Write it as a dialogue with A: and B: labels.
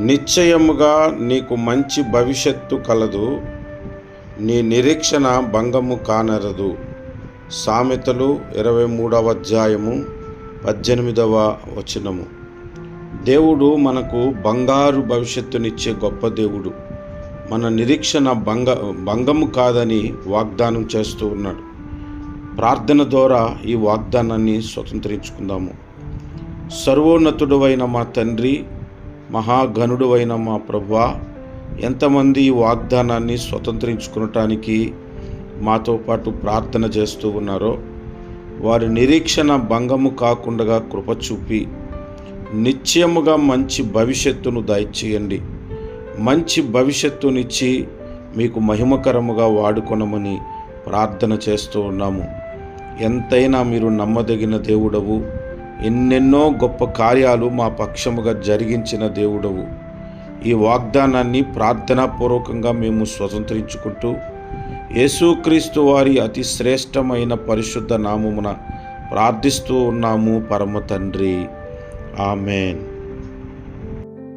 A: నిశ్చయముగా నీకు మంచి భవిష్యత్తు కలదు, నీ నిరీక్షణ భంగము కానరదు. సామెతలు 23వ అధ్యాయము 18వ వచనము. దేవుడు మనకు బంగారు భవిష్యత్తునిచ్చే గొప్ప దేవుడు. మన నిరీక్షణ భంగము కాదని వాగ్దానం చేస్తూ ఉన్నాడు. ప్రార్థన ద్వారా ఈ వాగ్దానాన్ని స్వతంత్రించుకుందాము. సర్వోన్నతుడు అయిన మా తండ్రి, మహాగణుడు అయిన మా ప్రభువా, ఎంతమంది ఈ వాగ్దానాన్ని స్వతంత్రించుకునటానికి మాతో పాటు ప్రార్థన చేస్తూ ఉన్నారో వారి నిరీక్షణ భంగము కాకుండా కృప చూపి నిశ్చయముగా మంచి భవిష్యత్తును దయచేయండి. మంచి భవిష్యత్తునిచ్చి మీకు మహిమకరముగా వాడుకొనమని ప్రార్థన చేస్తూ ఉన్నాము. ఎంతైనా మీరు నమ్మదగిన దేవుడవు, ఎన్నెన్నో గొప్ప కార్యాలు మా పక్షముగా జరిగించిన దేవుడవు. ఈ వాగ్దానాన్ని ప్రార్థనాపూర్వకంగా మేము స్వతంత్రించుకుంటూ యేసుక్రీస్తు వారి అతి శ్రేష్టమైన పరిశుద్ధ నామమున ప్రార్థిస్తూ ఉన్నాము పరమ తండ్రి. ఆమెన్.